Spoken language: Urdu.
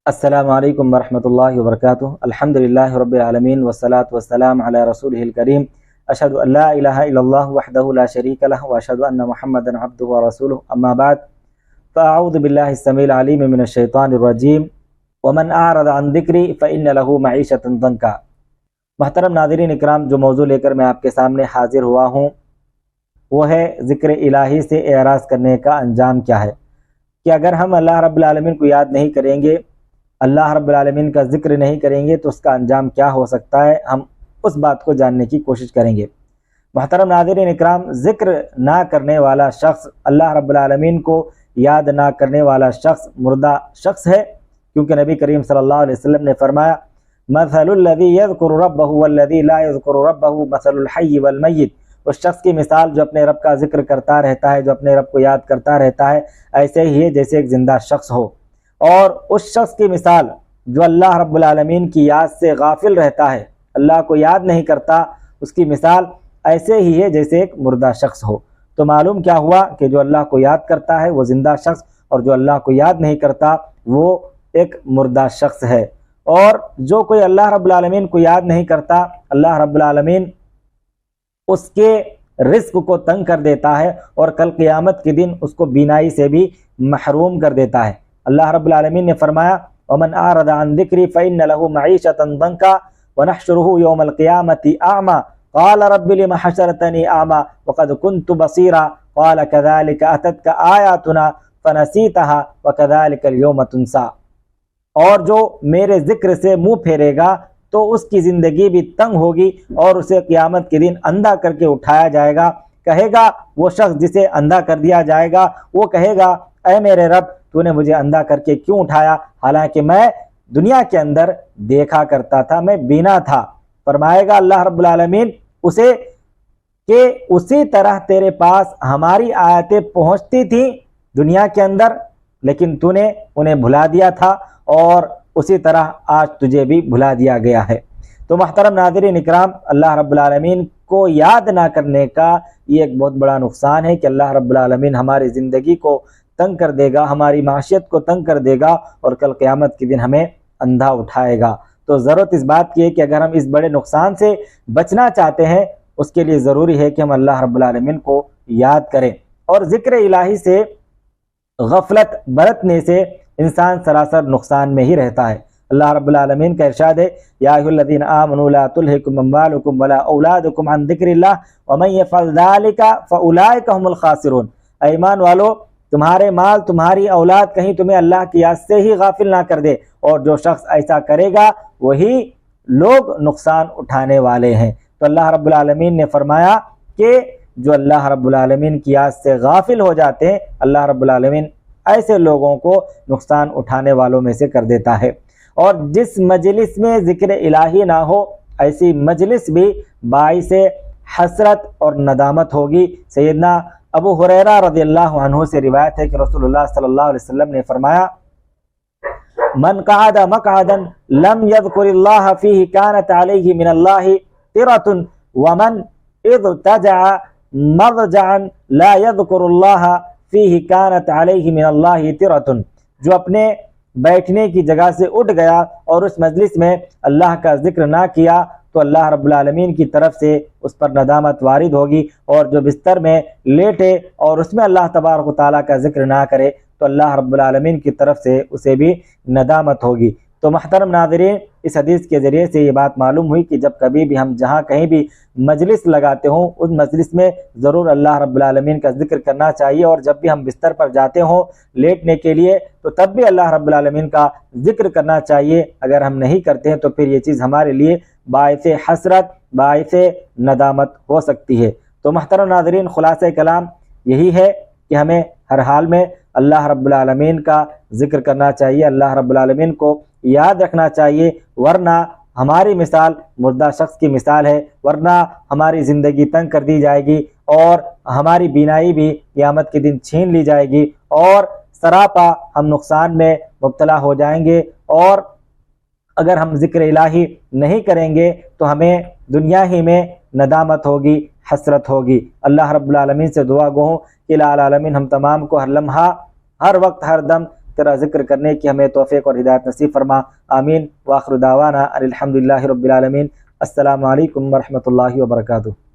السلام علیکم ورحمۃ اللہ وبرکاتہ۔ الحمدللہ رب العالمین والصلاة والسلام علی رسولہ الکریم۔ اشہد ان لا الہ الا اللہ وحدہ لا شریک لہ واشہد ان محمدا عبدہ ورسولہ، اما بعد فاعوذ باللہ السمیع العلیم من الشیطان الرجیم ومن اعرض عن ذکری فإن لہ معیشۃ ضنکا۔ محترم ناظرین اکرام، جو موضوع لے کر میں آپ کے سامنے حاضر ہوا ہوں وہ ہے ذکر الہی سے اعراض کرنے کا انجام کیا ہے، کہ اگر ہم اللہ رب العالمین کو یاد نہیں کریں گے، اللہ رب العالمین کا ذکر نہیں کریں گے تو اس کا انجام کیا ہو سکتا ہے، ہم اس بات کو جاننے کی کوشش کریں گے۔ محترم ناظرین اکرام، ذکر نہ کرنے والا شخص، اللہ رب العالمین کو یاد نہ کرنے والا شخص مردہ شخص ہے، کیونکہ نبی کریم صلی اللہ علیہ وسلم نے فرمایا مثل الذی یذکر ربہ والذی لا یذکر ربہ مثل الحی والمیت۔ اس شخص کی مثال جو اپنے رب کا ذکر کرتا رہتا ہے، جو اپنے رب کو یاد کرتا رہتا ہے، ایسے ہی ہے جیسے ایک زندہ شخص ہو، اور اس شخص کی مثال جو اللہ رب العالمین کی یاد سے غافل رہتا ہے، اللہ کو یاد نہیں کرتا، اس کی مثال ایسے ہی ہے جیسے ایک مردہ شخص ہو۔ تو معلوم کیا ہوا کہ جو اللہ کو یاد کرتا ہے وہ زندہ شخص، اور جو اللہ کو یاد نہیں کرتا وہ ایک مردہ شخص ہے۔ اور جو کوئی اللہ رب العالمین کو یاد نہیں کرتا، اللہ رب العالمین اس کے رزق کو تنگ کر دیتا ہے، اور کل قیامت کے دن اس کو بینائی سے بھی محروم کر دیتا ہے۔ اللہ رب العالمین نے فرمایا وَمَنْ أَعْرَضَ عَنْ ذِكْرِي فَإِنَّ لَهُ مَعِيشَةً ضَنْكًا وَنَحْشُرُهُ يَوْمَ الْقِيَامَةِ أَعْمَى قَالَ رَبِّ لِمَ حَشَرْتَنِي أَعْمَى وَقَدْ كُنْتُ بَصِيرًا قَالَ كَذَلِكَ أَتَتْكَ آيَاتُنَا فَنَسِيتَهَا وَكَذَلِكَ الْيَوْمَ تُنْسَى۔ اور جو میرے ذکر سے منہ پھیرے گا تو اس کی زندگی بھی تنگ ہوگی، اور اسے قیامت کے دن اندھا کر کے اٹھایا جائے گا۔ کہے گا وہ شخص جسے اندھا کر دیا جائے گا، وہ کہے گا اے میرے رب، تو نے مجھے اندھا کر کے کیوں اٹھایا، حالانکہ میں دنیا کے اندر دیکھا کرتا تھا، میں بینا تھا۔ فرمائے گا اللہ رب العالمین اسے کہ اسی طرح تیرے پاس ہماری آیتیں پہنچتی تھیں دنیا کے اندر، لیکن تو نے انہیں بھلا دیا تھا، اور اسی طرح آج تجھے بھی بھلا دیا گیا ہے۔ تو محترم ناظرین اکرام، اللہ رب العالمین کو یاد نہ کرنے کا یہ ایک بہت بڑا نقصان ہے کہ اللہ رب العالمین ہماری زندگی کو تنگ کر دے گا، ہماری معاشیت کو تنگ کر دے گا، اور کل قیامت کے دن ہمیں اندھا اٹھائے گا۔ تو ضرورت اس بات کی ہے کہ اگر ہم اس بڑے نقصان سے بچنا چاہتے ہیں، اس کے لیے ضروری ہے کہ ہم اللہ رب العالمین کو یاد کریں۔ اور ذکر الہی سے غفلت برتنے سے انسان سراسر نقصان میں ہی رہتا ہے۔ اللہ رب العالمین کا ارشاد ہے یا ایھا الذین آمنوا لا تلھکم اموالکم ولا اولادکم عن ذکر اللہ ومن یفعل ذلک فاولئک هم الخاسرون۔ اے ایمان والو، تمہارے مال، تمہاری اولاد کہیں تمہیں اللہ کی یاد سے ہی غافل نہ کر دے، اور جو شخص ایسا کرے گا وہی لوگ نقصان اٹھانے والے ہیں۔ تو اللہ رب العالمین نے فرمایا کہ جو اللہ رب العالمین کی یاد سے غافل ہو جاتے ہیں، اللہ رب العالمین ایسے لوگوں کو نقصان اٹھانے والوں میں سے کر دیتا ہے۔ اور جس مجلس میں ذکر الہی نہ ہو، ایسی مجلس بھی باعث حسرت اور ندامت ہوگی۔ سیدنا ابو ہریرہ رضی اللہ عنہ سے روایت ہے کہ رسول اللہ صلی اللہ علیہ وسلم نے فرمایا من قعد مقعدا لم يذكر الله فيه كانت عليه من الله طرة ومن اضطجع مضجعا لا يذكر الله فيه كانت عليه من الله طرة۔ جو اپنے بیٹھنے کی جگہ سے اٹھ گیا اور اس مجلس میں اللہ کا ذکر نہ کیا تو اللہ رب العالمین کی طرف سے اس پر ندامت وارد ہوگی، اور جو بستر میں لیٹے اور اس میں اللہ تبارک و تعالیٰ کا ذکر نہ کرے تو اللہ رب العالمین کی طرف سے اسے بھی ندامت ہوگی۔ تو محترم ناظرین، اس حدیث کے ذریعے سے یہ بات معلوم ہوئی کہ جب کبھی بھی ہم جہاں کہیں بھی مجلس لگاتے ہوں، اس مجلس میں ضرور اللہ رب العالمین کا ذکر کرنا چاہیے، اور جب بھی ہم بستر پر جاتے ہوں لیٹنے کے لیے تو تب بھی اللہ رب العالمین کا ذکر کرنا چاہیے۔ اگر ہم نہیں کرتے ہیں تو پھر یہ چیز ہمارے لیے باعث حسرت، باعث ندامت ہو سکتی ہے۔ تو محترم ناظرین، خلاصہ کلام یہی ہے کہ ہمیں ہر حال میں اللہ رب العالمین کا ذکر کرنا چاہیے، اللہ رب العالمین کو یاد رکھنا چاہیے، ورنہ ہماری مثال مردہ شخص کی مثال ہے، ورنہ ہماری زندگی تنگ کر دی جائے گی، اور ہماری بینائی بھی قیامت کے دن چھین لی جائے گی، اور سراپا ہم نقصان میں مبتلا ہو جائیں گے۔ اور اگر ہم ذکر الہی نہیں کریں گے تو ہمیں دنیا ہی میں ندامت ہوگی، حسرت ہوگی۔ اللہ رب العالمین سے دعا گو ہوں کہ الہ العالمین ہم تمام کو ہر لمحہ، ہر وقت، ہر دم تیرا ذکر کرنے کی ہمیں توفیق اور ہدایت نصیب فرما، آمین۔ وآخر دعوانا ان الحمدللہ رب العالمین۔ السلام علیکم ورحمۃ اللہ وبرکاتہ۔